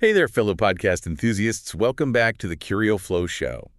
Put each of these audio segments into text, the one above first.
Hey there, fellow podcast enthusiasts. Welcome back to the Curio Flow Show.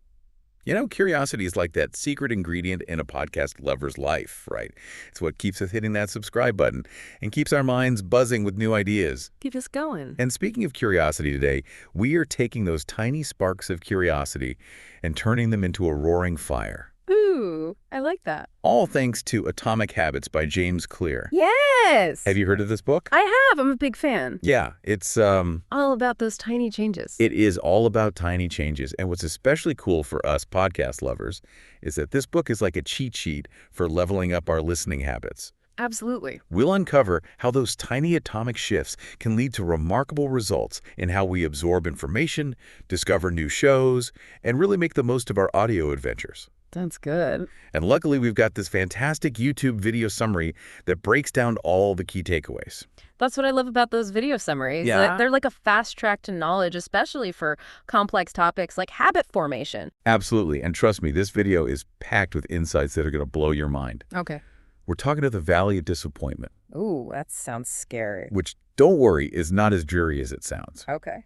You know, curiosity is like that secret ingredient in a podcast lover's life, right? It's what keeps us hitting that subscribe button and keeps our minds buzzing with new ideas. Keep us going. And speaking of curiosity today, we are taking those tiny sparks of curiosity and turning them into a roaring fire. Ooh, I like that. All thanks to Atomic Habits by James Clear. Yes! Have you heard of this book? I have. I'm a big fan. Yeah, it's all about those tiny changes. It is all about tiny changes. And what's especially cool for us podcast lovers is that this book is like a cheat sheet for leveling up our listening habits. Absolutely. We'll uncover how those tiny atomic shifts can lead to remarkable results in how we absorb information, discover new shows, and really make the most of our audio adventures. That's good. And luckily, we've got this fantastic YouTube video summary that breaks down all the key takeaways. That's what I love about those video summaries. Yeah. They're like a fast track to knowledge, especially for complex topics like habit formation. Absolutely. And trust me, this video is packed with insights that are going to blow your mind. Okay. We're talking about the Valley of Disappointment, Ooh, that sounds scary. which, don't worry, is not as dreary as it sounds. Okay.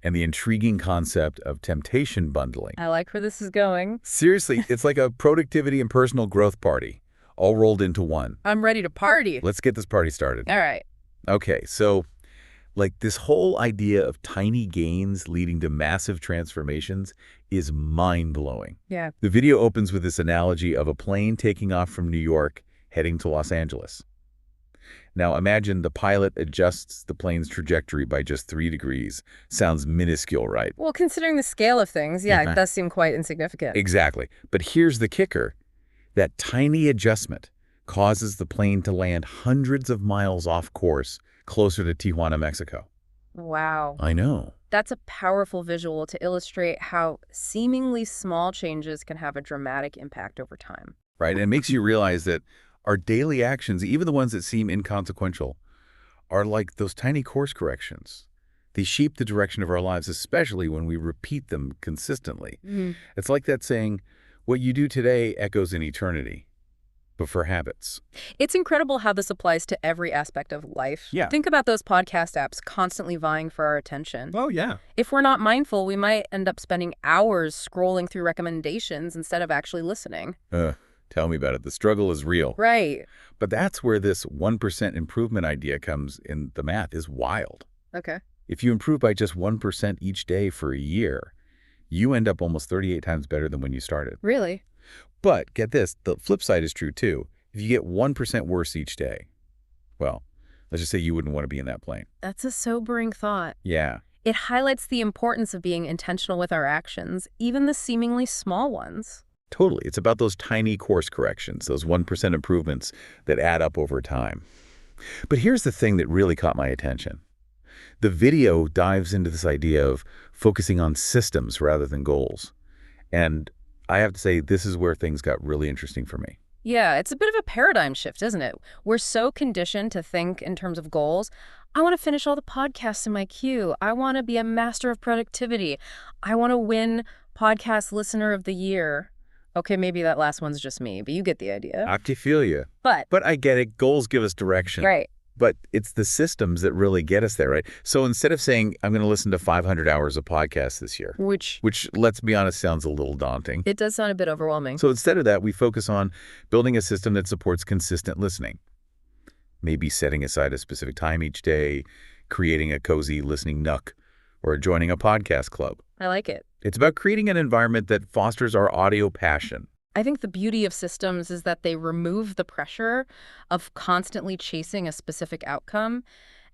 And the intriguing concept of temptation bundling. I like where this is going. Seriously, it's like a productivity and personal growth party, all rolled into one. I'm ready to party. Let's get this party started. All right. Okay, so like this whole idea of tiny gains leading to massive transformations is mind-blowing. Yeah. The video opens with this analogy of a plane taking off from New York heading to Los Angeles. Now imagine the pilot adjusts the plane's trajectory by just 3 degrees. Sounds minuscule, right? Well, considering the scale of things, yeah, it does seem quite insignificant. Exactly. But here's the kicker. That tiny adjustment causes the plane to land hundreds of miles off course closer to Tijuana, Mexico. Wow. I know. That's a powerful visual to illustrate how seemingly small changes can have a dramatic impact over time. Right? And it makes you realize that our daily actions, even the ones that seem inconsequential, are like those tiny course corrections. They shape the direction of our lives, especially when we repeat them consistently. It's like that saying, what you do today echoes in eternity, but for habits. It's incredible how this applies to every aspect of life. Yeah. Think about those podcast apps constantly vying for our attention. Oh, yeah. If we're not mindful, we might end up spending hours scrolling through recommendations instead of actually listening. Tell me about it. The struggle is real. Right. But that's where this 1% improvement idea comes in. The math is wild. Okay. If you improve by just 1% each day for a year, you end up almost 38 times better than when you started. Really? But get this, the flip side is true too. If you get 1% worse each day, well, let's just say you wouldn't want to be in that plane. That's a sobering thought. Yeah. It highlights the importance of being intentional with our actions, even the seemingly small ones. Totally. It's about those tiny course corrections, those 1% improvements that add up over time. But here's the thing that really caught my attention. The video dives into this idea of focusing on systems rather than goals. And I have to say, this is where things got really interesting for me. Yeah, it's a bit of a paradigm shift, isn't it? We're so conditioned to think in terms of goals. I want to finish all the podcasts in my queue. I want to be a master of productivity. I want to win Podcast Listener of the Year. Okay, maybe that last one's just me, but you get the idea. I feel you. But I get it. Goals give us direction. right. But it's the systems that really get us there, right? So instead of saying, I'm going to listen to 500 hours of podcasts this year, Which let's be honest, sounds a little daunting. it does sound a bit overwhelming. So instead of that, we focus on building a system that supports consistent listening. Maybe setting aside a specific time each day, creating a cozy listening nook, or joining a podcast club. I like it. It's about creating an environment that fosters our audio passion. I think the beauty of systems is that they remove the pressure of constantly chasing a specific outcome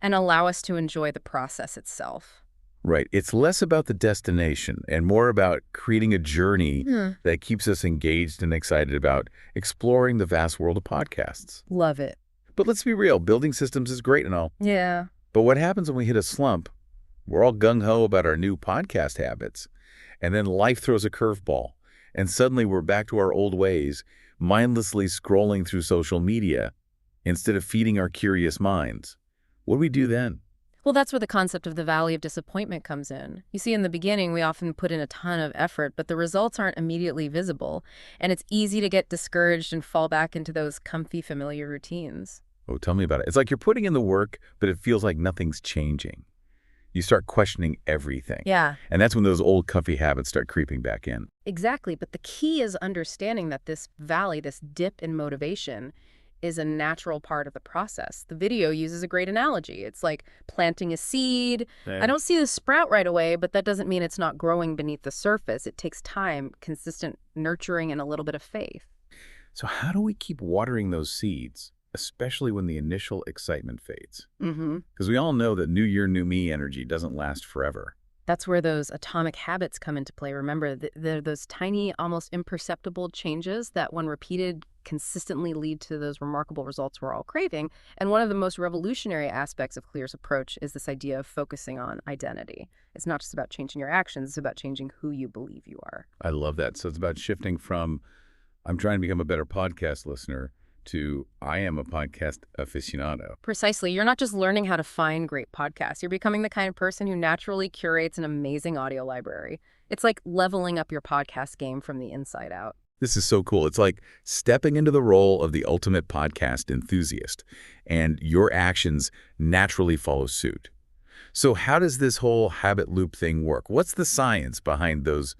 and allow us to enjoy the process itself. Right. It's less about the destination and more about creating a journey that keeps us engaged and excited about exploring the vast world of podcasts. Love it. But let's be real, building systems is great and all. Yeah. But what happens when we hit a slump? We're all gung-ho about our new podcast habits, and then life throws a curveball, and suddenly we're back to our old ways, mindlessly scrolling through social media instead of feeding our curious minds. What do we do then? Well, that's where the concept of the Valley of Disappointment comes in. You see, in the beginning, we often put in a ton of effort, but the results aren't immediately visible, and it's easy to get discouraged and fall back into those comfy, familiar routines. Oh, tell me about it. It's like you're putting in the work, but it feels like nothing's changing. You start questioning everything. Yeah. And that's when those old comfy habits start creeping back in. Exactly, but the key is understanding that this valley, this dip in motivation, is a natural part of the process. The video uses a great analogy. It's like planting a seed. I don't see the sprout right away, but that doesn't mean it's not growing beneath the surface. It takes time, consistent nurturing, and a little bit of faith. So how do we keep watering those seeds, especially when the initial excitement fades? Mm-hmm. Because we all know that new year, new me energy doesn't last forever. That's where those atomic habits come into play. Remember, they're those tiny, almost imperceptible changes that, when repeated, consistently lead to those remarkable results we're all craving. And one of the most revolutionary aspects of Clear's approach is this idea of focusing on identity. It's not just about changing your actions, it's about changing who you believe you are. I love that. So it's about shifting from, I'm trying to become a better podcast listener, to I am a podcast aficionado. Precisely. You're not just learning how to find great podcasts. You're becoming the kind of person who naturally curates an amazing audio library. It's like leveling up your podcast game from the inside out. This is so cool. It's like stepping into the role of the ultimate podcast enthusiast, and your actions naturally follow suit. So how does this whole habit loop thing work? What's the science behind those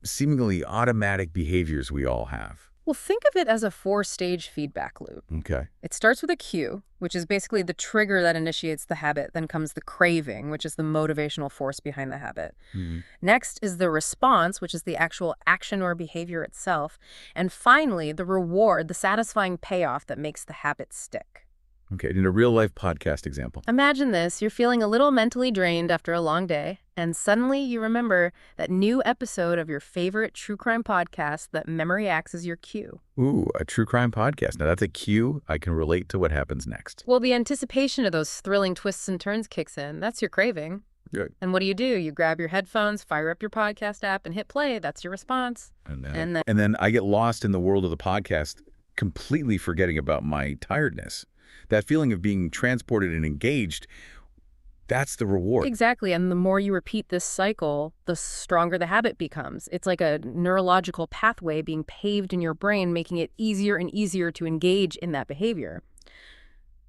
seemingly automatic behaviors we all have? Well, think of it as a 4-stage feedback loop. Okay. It starts with a cue, which is basically the trigger that initiates the habit. Then comes the craving, which is the motivational force behind the habit. Next is the response, which is the actual action or behavior itself. And finally, the reward, the satisfying payoff that makes the habit stick. Okay, in a real-life podcast example. Imagine this. You're feeling a little mentally drained after a long day, and suddenly you remember that new episode of your favorite true crime podcast that memory acts as your cue. Ooh, a true crime podcast. Now that's a cue. I can relate to what happens next. Well, the anticipation of those thrilling twists and turns kicks in. That's your craving. Good. And what do? You grab your headphones, fire up your podcast app, and hit play. That's your response. And then I get lost in the world of the podcast, completely forgetting about my tiredness. That feeling of being transported and engaged, that's the reward. Exactly. And the more you repeat this cycle, the stronger the habit becomes. It's like a neurological pathway being paved in your brain, making it easier and easier to engage in that behavior.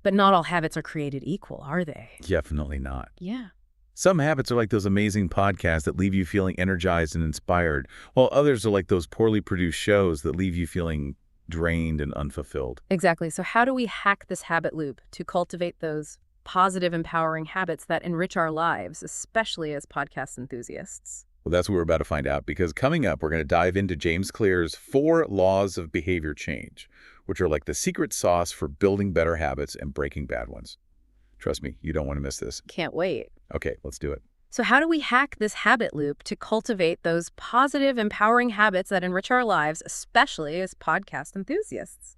But not all habits are created equal, are they? Definitely not. Yeah. Some habits are like those amazing podcasts that leave you feeling energized and inspired, while others are like those poorly produced shows that leave you feeling drained and unfulfilled. Exactly. So how do we hack this habit loop to cultivate those positive, empowering habits that enrich our lives, especially as podcast enthusiasts? Well, that's what we're about to find out, because coming up, we're going to dive into James Clear's 4 laws of behavior change, which are like the secret sauce for building better habits and breaking bad ones. Trust me, you don't want to miss this. Can't wait. Okay, let's do it. So how do we hack this habit loop to cultivate those positive, empowering habits that enrich our lives, especially as podcast enthusiasts?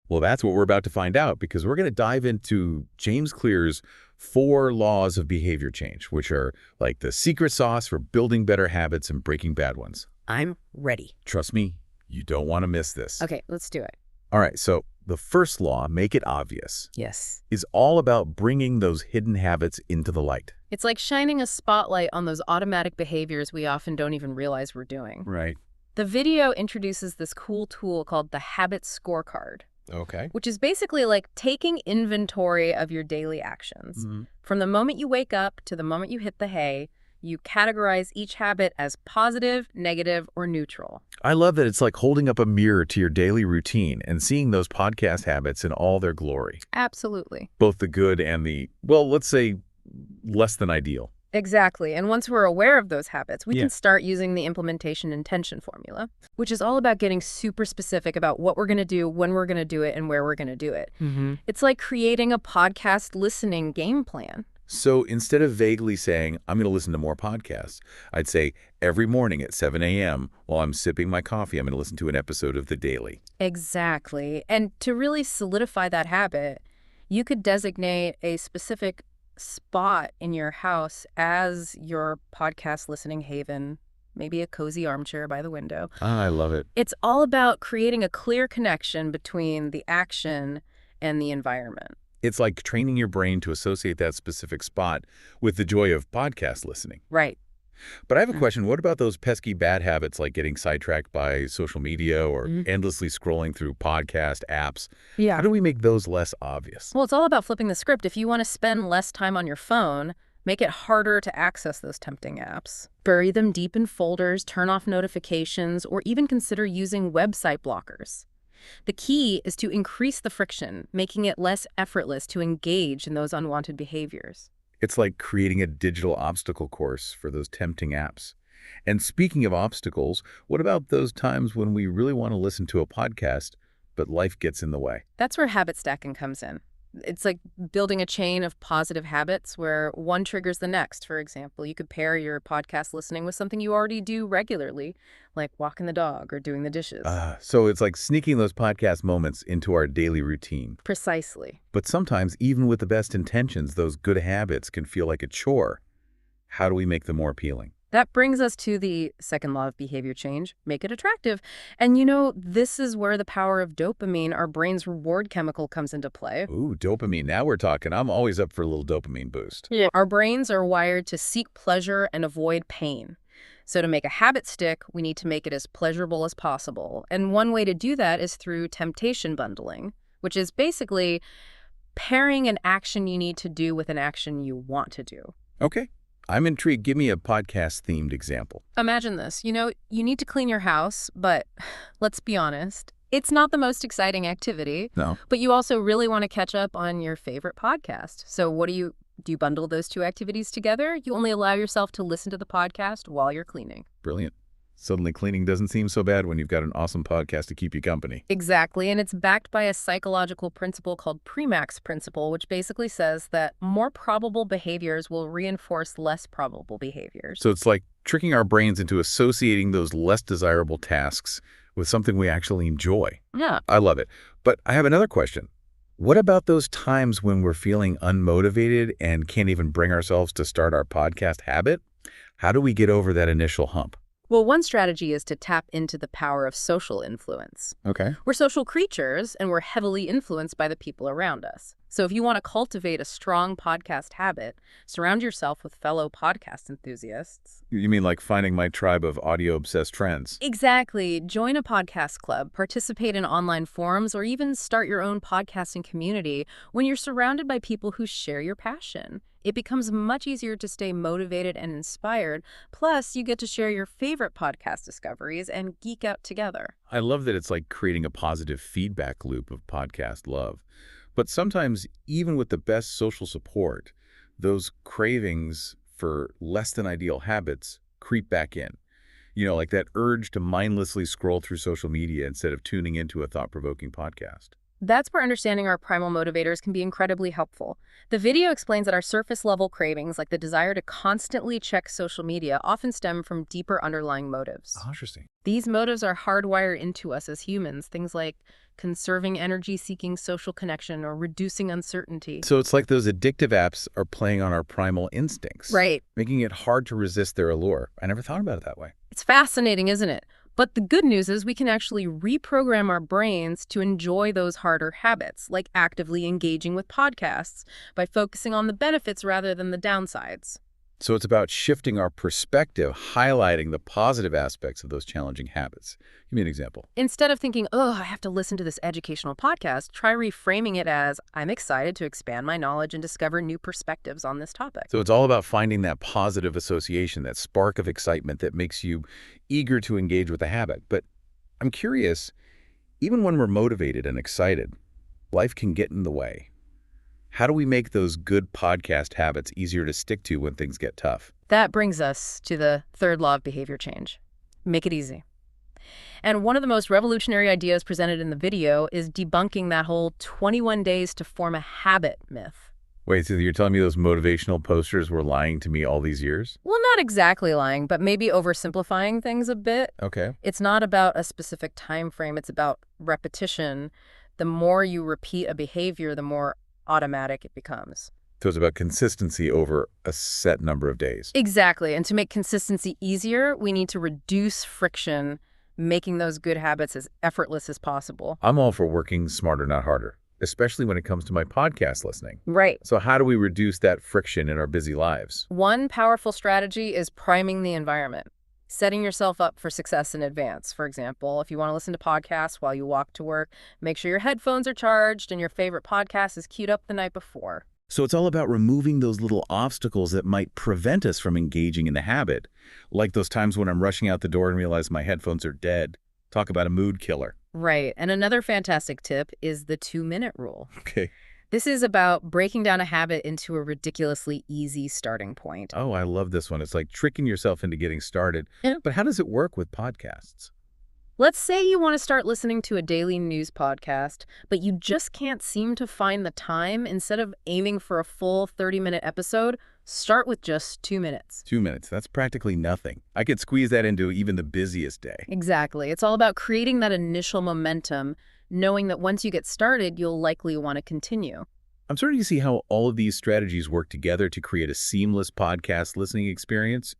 Well, that's what we're about to find out, because we're going to dive into James Clear's 4 laws of behavior change, which are like the secret sauce for building better habits and breaking bad ones. I'm ready. Trust me, you don't want to miss this. Okay, let's do it. All right, so the first law, make it obvious, Yes. is all about bringing those hidden habits into the light. It's like shining a spotlight on those automatic behaviors we often don't even realize we're doing. Right. The video introduces this cool tool called the habit scorecard, Okay. which is basically like taking inventory of your daily actions. From the moment you wake up to the moment you hit the hay, you categorize each habit as positive, negative, or neutral. I love that it's like holding up a mirror to your daily routine and seeing those podcast habits in all their glory. Absolutely. Both the good and the, well, let's say, less than ideal. Exactly. And once we're aware of those habits, we can start using the implementation intention formula, which is all about getting super specific about what we're going to do, when we're going to do it, and where we're going to do it. It's like creating a podcast listening game plan. So instead of vaguely saying, I'm going to listen to more podcasts, I'd say every morning at 7 a.m. while I'm sipping my coffee, I'm going to listen to an episode of The Daily. Exactly. And to really solidify that habit, you could designate a specific spot in your house as your podcast listening haven, maybe a cozy armchair by the window. I love it. It's all about creating a clear connection between the action and the environment. It's like training your brain to associate that specific spot with the joy of podcast listening. Right. But I have a question. What about those pesky bad habits like getting sidetracked by social media or endlessly scrolling through podcast apps? Yeah. How do we make those less obvious? Well, it's all about flipping the script. If you want to spend less time on your phone, Make it harder to access those tempting apps. Bury them deep in folders, turn off notifications, or even consider using website blockers. The key is to increase the friction, making it less effortless to engage in those unwanted behaviors. It's like creating a digital obstacle course for those tempting apps. And speaking of obstacles, what about those times when we really want to listen to a podcast, but life gets in the way? That's where habit stacking comes in. It's like building a chain of positive habits where one triggers the next. For example, you could pair your podcast listening with something you already do regularly, like walking the dog or doing the dishes. So it's like sneaking those podcast moments into our daily routine. Precisely. But sometimes, even with the best intentions, those good habits can feel like a chore. How do we make them more appealing? That brings us to the second law of behavior change: make it attractive. And this is where the power of dopamine, our brain's reward chemical, comes into play. Ooh, dopamine. Now we're talking. I'm always up for a little dopamine boost. Yeah. Our brains are wired to seek pleasure and avoid pain. So to make a habit stick, we need to make it as pleasurable as possible. And one way to do that is through temptation bundling, which is basically pairing an action you need to do with an action you want to do. Okay. I'm intrigued. Give me a podcast-themed example. Imagine this. You need to clean your house, but let's be honest, it's not the most exciting activity. No. But you also really want to catch up on your favorite podcast. So what do you bundle those two activities together? You only allow yourself to listen to the podcast while you're cleaning. Brilliant. Suddenly cleaning doesn't seem so bad when you've got an awesome podcast to keep you company. Exactly, and it's backed by a psychological principle called Premack's principle, which basically says that more probable behaviors will reinforce less probable behaviors. So it's like tricking our brains into associating those less desirable tasks with something we actually enjoy. Yeah. I love it. But I have another question. What about those times when we're feeling unmotivated and can't even bring ourselves to start our podcast habit? How do we get over that initial hump? Well, one strategy is to tap into the power of social influence. Okay. We're social creatures, and we're heavily influenced by the people around us. So if you want to cultivate a strong podcast habit, surround yourself with fellow podcast enthusiasts. You mean like finding my tribe of audio-obsessed friends? Exactly. Join a podcast club, participate in online forums, or even start your own podcasting community when you're surrounded by people who share your passion. It becomes much easier to stay motivated and inspired. Plus, you get to share your favorite podcast discoveries and geek out together. I love that it's like creating a positive feedback loop of podcast love. But sometimes, even with the best social support, those cravings for less than ideal habits creep back in. Like that urge to mindlessly scroll through social media instead of tuning into a thought-provoking podcast. That's where understanding our primal motivators can be incredibly helpful. The video explains that our surface-level cravings, like the desire to constantly check social media, often stem from deeper underlying motives. Oh, interesting. These motives are hardwired into us as humans, things like conserving energy, seeking social connection, or reducing uncertainty. So it's like those addictive apps are playing on our primal instincts. Right. Making it hard to resist their allure. I never thought about it that way. It's fascinating, isn't it? But the good news is we can actually reprogram our brains to enjoy those harder habits, like actively engaging with podcasts, by focusing on the benefits rather than the downsides. So it's about shifting our perspective, highlighting the positive aspects of those challenging habits. Give me an example. Instead of thinking, oh, I have to listen to this educational podcast, try reframing it as, I'm excited to expand my knowledge and discover new perspectives on this topic. So it's all about finding that positive association, that spark of excitement that makes you eager to engage with the habit. But I'm curious, even when we're motivated and excited, life can get in the way. How do we make those good podcast habits easier to stick to when things get tough? That brings us to the third law of behavior change. Make it easy. And one of the most revolutionary ideas presented in the video is debunking that whole 21 days to form a habit myth. Wait, so you're telling me those motivational posters were lying to me all these years? Well, not exactly lying, but maybe oversimplifying things a bit. Okay. It's not about a specific time frame. It's about repetition. The more you repeat a behavior, the more automatic it becomes. So it's about consistency over a set number of days. Exactly. And to make consistency easier, we need to reduce friction, making those good habits as effortless as possible. I'm all for working smarter, not harder, especially when it comes to my podcast listening. Right. So how do we reduce that friction in our busy lives? One powerful strategy is priming the environment. Setting yourself up for success in advance. For example, if you want to listen to podcasts while you walk to work, make sure your headphones are charged and your favorite podcast is queued up the night before. So it's all about removing those little obstacles that might prevent us from engaging in the habit, like those times when I'm rushing out the door and realize my headphones are dead. Talk about a mood killer. Right. And another fantastic tip is the 2-minute rule. Okay. This is about breaking down a habit into a ridiculously easy starting point. Oh, I love this one. It's like tricking yourself into getting started. Yeah. But how does it work with podcasts? Let's say you want to start listening to a daily news podcast, but you just can't seem to find the time. Instead of aiming for a full 30-minute episode, start with just 2 minutes. 2 minutes. That's practically nothing. I could squeeze that into even the busiest day. Exactly. It's all about creating that initial momentum, knowing that once you get started, you'll likely want to continue. I'm starting to see how all of these strategies work together to create a seamless podcast listening experience.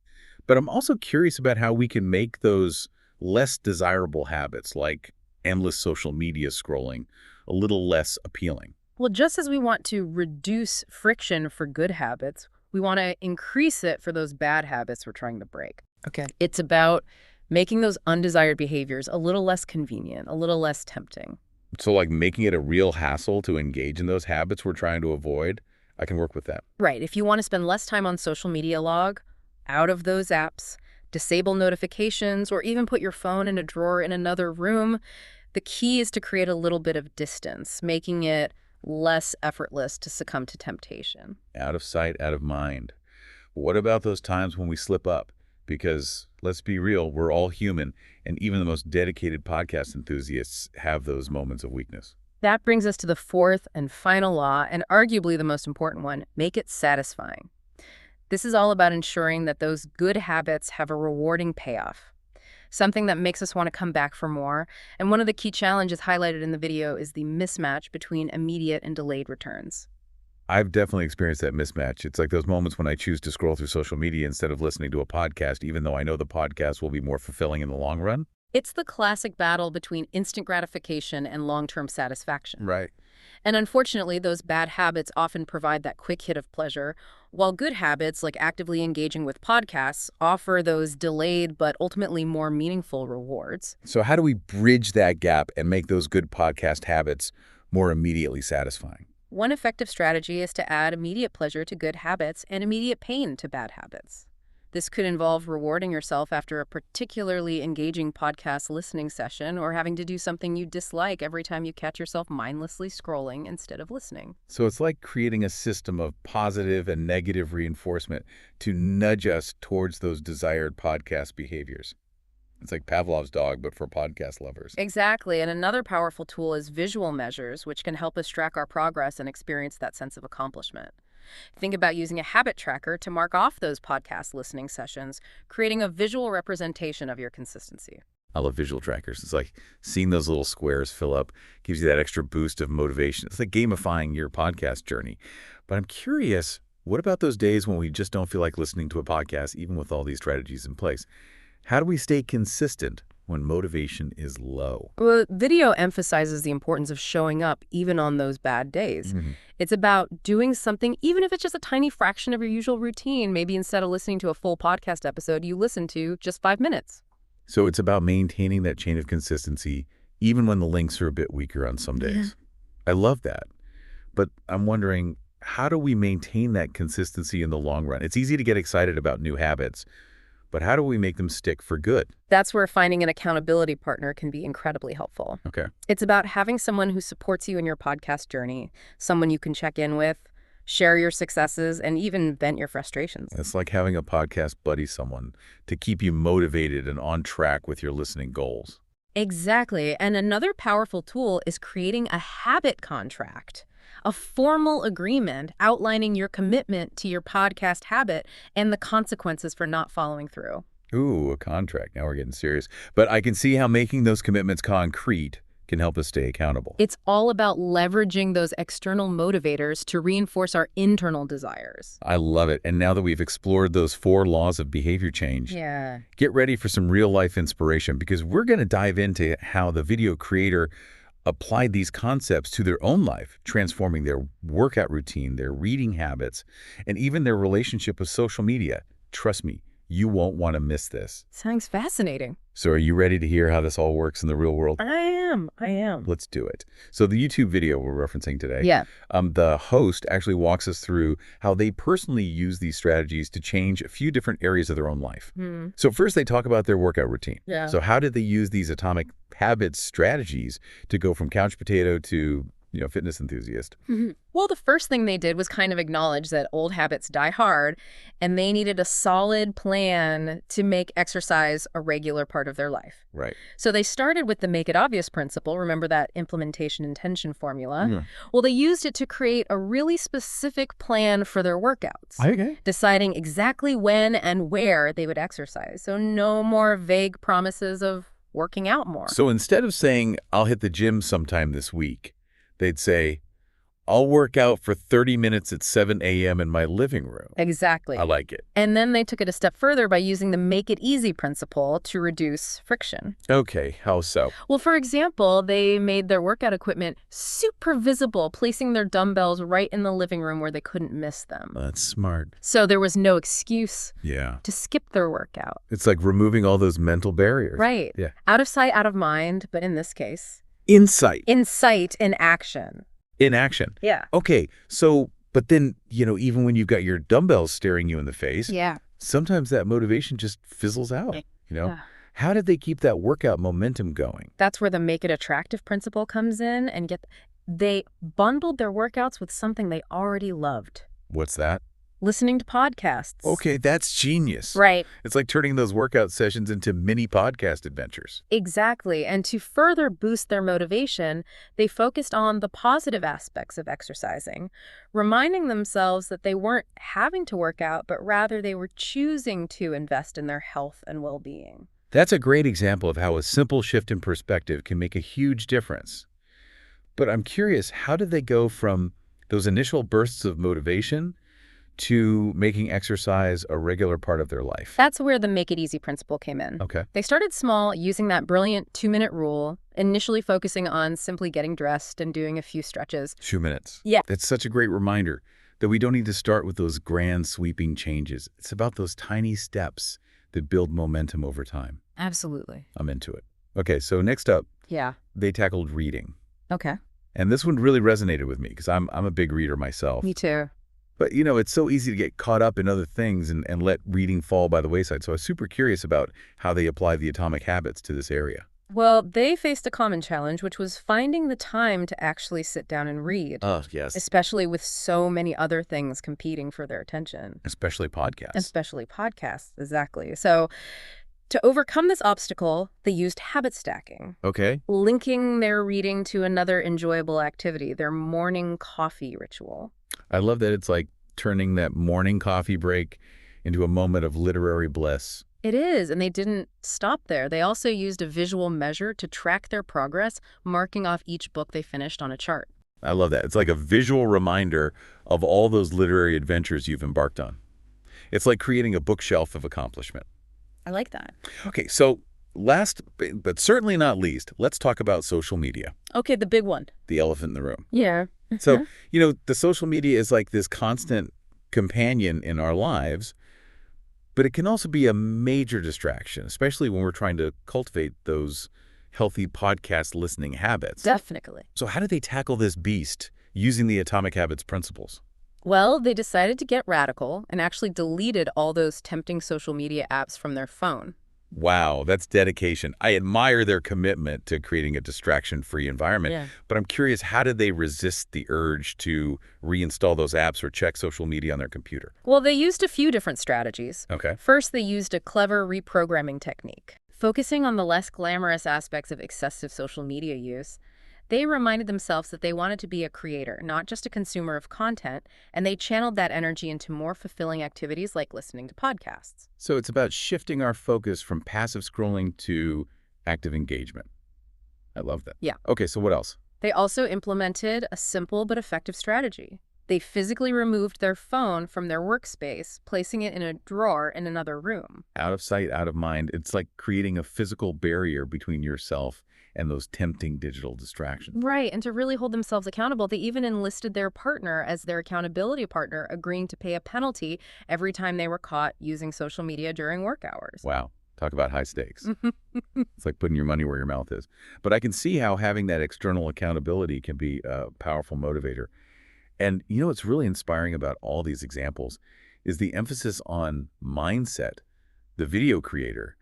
But I'm also curious about how we can make those less desirable habits, like endless social media scrolling, a little less appealing. Well, just as we want to reduce friction for good habits, we want to increase it for those bad habits we're trying to break. Okay. It's about making those undesired behaviors a little less convenient, a little less tempting. So like making it a real hassle to engage in those habits we're trying to avoid, I can work with that. Right. If you want to spend less time on social media, log out of those apps, disable notifications, or even put your phone in a drawer in another room. The key is to create a little bit of distance, making it less effortless to succumb to temptation. Out of sight, out of mind. What about those times when we slip up? Because let's be real, we're all human, and even the most dedicated podcast enthusiasts have those moments of weakness. That brings us to the fourth and final law, and arguably the most important one: make it satisfying. This is all about ensuring that those good habits have a rewarding payoff, something that makes us want to come back for more. And one of the key challenges highlighted in the video is the mismatch between immediate and delayed returns. I've definitely experienced that mismatch. It's like those moments when I choose to scroll through social media instead of listening to a podcast, even though I know the podcast will be more fulfilling in the long run. It's the classic battle between instant gratification and long-term satisfaction. Right. And unfortunately, those bad habits often provide that quick hit of pleasure, while good habits, like actively engaging with podcasts, offer those delayed but ultimately more meaningful rewards. So how do we bridge that gap and make those good podcast habits more immediately satisfying? One effective strategy is to add immediate pleasure to good habits and immediate pain to bad habits. This could involve rewarding yourself after a particularly engaging podcast listening session, or having to do something you dislike every time you catch yourself mindlessly scrolling instead of listening. So it's like creating a system of positive and negative reinforcement to nudge us towards those desired podcast behaviors. It's like Pavlov's dog, but for podcast lovers. Exactly. And another powerful tool is visual measures, which can help us track our progress and experience that sense of accomplishment. Think about using a habit tracker to mark off those podcast listening sessions, creating a visual representation of your consistency. I love visual trackers. It's like seeing those little squares fill up gives you that extra boost of motivation. It's like gamifying your podcast journey. But I'm curious, what about those days when we just don't feel like listening to a podcast, even with all these strategies in place? How do we stay consistent when motivation is low? Well, video emphasizes the importance of showing up even on those bad days. It's about doing something, even if it's just a tiny fraction of your usual routine. Maybe instead of listening to a full podcast episode, you listen to just 5 minutes. So it's about maintaining that chain of consistency, even when the links are a bit weaker on some days. I love that. But I'm wondering, how do we maintain that consistency in the long run? It's easy to get excited about new habits, but how do we make them stick for good? That's where finding an accountability partner can be incredibly helpful. Okay. It's about having someone who supports you in your podcast journey, someone you can check in with, share your successes, and even vent your frustrations. It's like having a podcast buddy, someone to keep you motivated and on track with your listening goals. Exactly. And another powerful tool is creating a habit contract, a formal agreement outlining your commitment to your podcast habit and the consequences for not following through. Ooh, a contract. Now we're getting serious. But I can see how making those commitments concrete can help us stay accountable. It's all about leveraging those external motivators to reinforce our internal desires. I love it. And now that we've explored those 4 laws of behavior change, Yeah. get ready for some real-life inspiration, because we're going to dive into how the video creator applied these concepts to their own life, transforming their workout routine, their reading habits, and even their relationship with social media. Trust me, you won't want to miss this. Sounds fascinating. So are you ready to hear how this all works in the real world? I am. Let's do it. So the YouTube video we're referencing today, Yeah. the host actually walks us through how they personally use these strategies to change a few different areas of their own life. So first they talk about their workout routine. Yeah. So how did they use these atomic habits strategies to go from couch potato to, fitness enthusiast? Well, the first thing they did was kind of acknowledge that old habits die hard, and they needed a solid plan to make exercise a regular part of their life. Right. So they started with the make it obvious principle. Remember that implementation intention formula? Yeah. Well, they used it to create a really specific plan for their workouts, Okay. deciding exactly when and where they would exercise. So no more vague promises of working out more. So instead of saying, I'll hit the gym sometime this week, they'd say, I'll work out for 30 minutes at 7 a.m. in my living room. Exactly. I like it. And then they took it a step further by using the make it easy principle to reduce friction. Okay, how so? Well, for example, they made their workout equipment super visible, placing their dumbbells right in the living room where they couldn't miss them. That's smart. So there was no excuse Yeah. to skip their workout. It's like removing all those mental barriers. Right. Yeah. Out of sight, out of mind, but in this case, Insight. in sight, in action. In action. Yeah. Okay, so, but then, even when you've got your dumbbells staring you in the face, Yeah. sometimes that motivation just fizzles out, Yeah. How did they keep that workout momentum going? That's where the make it attractive principle comes in they bundled their workouts with something they already loved. What's that? Listening to podcasts. Okay, that's genius. Right. It's like turning those workout sessions into mini podcast adventures. Exactly. And to further boost their motivation, they focused on the positive aspects of exercising, reminding themselves that they weren't having to work out, but rather they were choosing to invest in their health and well-being. That's a great example of how a simple shift in perspective can make a huge difference. But I'm curious, how did they go from those initial bursts of motivation to making exercise a regular part of their life? That's where the make it easy principle came in. Okay. They started small, using that brilliant 2-minute rule, initially focusing on simply getting dressed and doing a few stretches. 2 minutes. Yeah. That's such a great reminder that we don't need to start with those grand sweeping changes. It's about those tiny steps that build momentum over time. Absolutely. I'm into it. Okay, so next up, Yeah. they tackled reading. Okay. And this one really resonated with me because I'm a big reader myself. Me too. But, it's so easy to get caught up in other things and let reading fall by the wayside. So I was super curious about how they apply the atomic habits to this area. Well, they faced a common challenge, which was finding the time to actually sit down and read. Oh, yes. Especially with so many other things competing for their attention. Especially podcasts. Especially podcasts, exactly. So to overcome this obstacle, they used habit stacking, Okay. linking their reading to another enjoyable activity, their morning coffee ritual. I love that it's like turning that morning coffee break into a moment of literary bliss. It is, and they didn't stop there. They also used a visual measure to track their progress, marking off each book they finished on a chart. I love that. It's like a visual reminder of all those literary adventures you've embarked on. It's like creating a bookshelf of accomplishment. I like that. Okay, so last, but certainly not least, let's talk about social media, Okay, the big one. the elephant in the room. Yeah. So, the social media is like this constant companion in our lives, but it can also be a major distraction, especially when we're trying to cultivate those healthy podcast listening habits. Definitely. So how do they tackle this beast using the Atomic Habits principles? Well, they decided to get radical and actually deleted all those tempting social media apps from their phone. Wow, that's dedication. I admire their commitment to creating a distraction-free environment. Yeah. But I'm curious, how did they resist the urge to reinstall those apps or check social media on their computer? Well, they used a few different strategies. Okay. First, they used a clever reprogramming technique. Focusing on the less glamorous aspects of excessive social media use, they reminded themselves that they wanted to be a creator, not just a consumer of content, and they channeled that energy into more fulfilling activities like listening to podcasts. So it's about shifting our focus from passive scrolling to active engagement. I love that. Yeah. Okay, so what else? They also implemented a simple but effective strategy. They physically removed their phone from their workspace, placing it in a drawer in another room. Out of sight, out of mind. It's like creating a physical barrier between yourself and those tempting digital distractions. Right, and to really hold themselves accountable, they even enlisted their partner as their accountability partner, agreeing to pay a penalty every time they were caught using social media during work hours. Wow. Talk about high stakes. It's like putting your money where your mouth is. But I can see how having that external accountability can be a powerful motivator. And what's really inspiring about all these examples is the emphasis on mindset. The video creator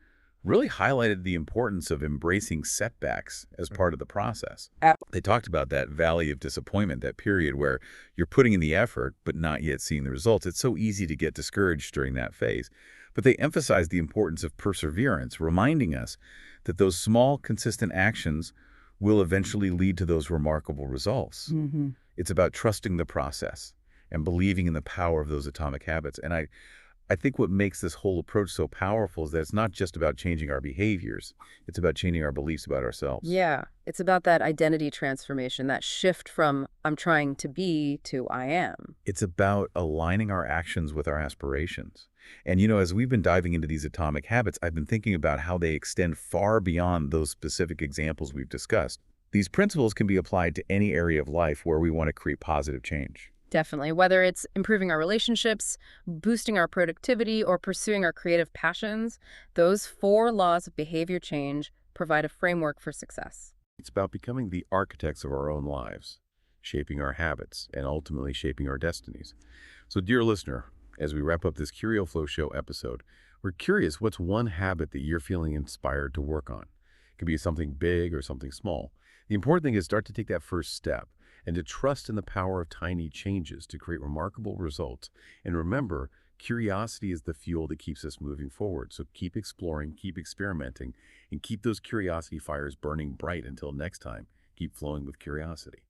really highlighted the importance of embracing setbacks as part of the process. They talked about that valley of disappointment, that period where you're putting in the effort but not yet seeing the results. It's so easy to get discouraged during that phase. But they emphasized the importance of perseverance, reminding us that those small, consistent actions will eventually lead to those remarkable results. It's about trusting the process and believing in the power of those atomic habits. And I think what makes this whole approach so powerful is that it's not just about changing our behaviors. It's about changing our beliefs about ourselves. Yeah, it's about that identity transformation, that shift from I'm trying to be to I am. It's about aligning our actions with our aspirations. And as we've been diving into these atomic habits, I've been thinking about how they extend far beyond those specific examples we've discussed. These principles can be applied to any area of life where we want to create positive change. Definitely. Whether it's improving our relationships, boosting our productivity, or pursuing our creative passions, those 4 laws of behavior change provide a framework for success. It's about becoming the architects of our own lives, shaping our habits, and ultimately shaping our destinies. So, dear listener, as we wrap up this Curio Flow Show episode, we're curious, what's one habit that you're feeling inspired to work on? It could be something big or something small. The important thing is start to take that first step and to trust in the power of tiny changes to create remarkable results. And remember, curiosity is the fuel that keeps us moving forward. So keep exploring, keep experimenting, and keep those curiosity fires burning bright until next time. Keep flowing with curiosity.